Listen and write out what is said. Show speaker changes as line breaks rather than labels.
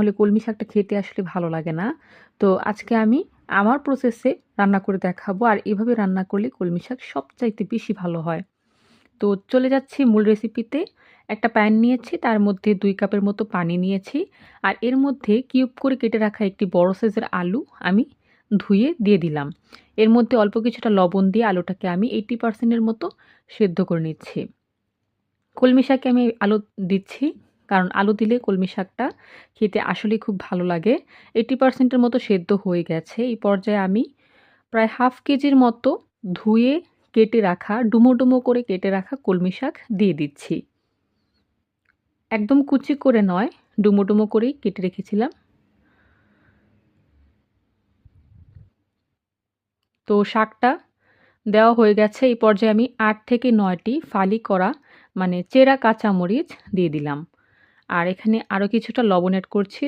তাহলে কলমি শাকটা খেতে আসলে ভালো লাগে না। তো আজকে আমি আমার প্রসেসে রান্না করে দেখাবো, আর এভাবে রান্না করলে কলমি শাক সবচাইতে বেশি ভালো হয়। তো চলে যাচ্ছি মূল রেসিপিতে। একটা প্যান নিয়েছি, তার মধ্যে ২ কাপের মতো পানি নিয়েছি। আর এর মধ্যে কিউব করে কেটে রাখা একটি বড় সাইজের আলু আমি ধুয়ে দিয়ে দিলাম। এর মধ্যে অল্প কিছুটা লবণ দিয়ে আলুটাকে আমি 80% এর মতো সেদ্ধ করে নিচ্ছি। কলমি শাকে আমি আলু দিচ্ছি, কারণ আলু দিলে কলমি শাকটা খেতে আসলেই খুব ভালো লাগে। 80% এর মতো সেদ্ধ হয়ে গেছে। এই পর্যায়ে আমি প্রায় হাফ কেজির মতো ধুয়ে কেটে রাখা, ডুমো, ডুমো করে কেটে রাখা কলমি শাক দিয়ে দিচ্ছি। একদম কুচি করে নয়, ডুমো, ডুমো করেই কেটে রেখেছিলাম। তো শাকটা দেওয়া হয়ে গেছে। এই পর্যায়ে আমি ৮ থেকে ৯ টি ফালি করা মানে চেরা কাঁচামরিচ দিয়ে দিলাম। আর এখানে আরও কিছুটা লবণ এড করছি,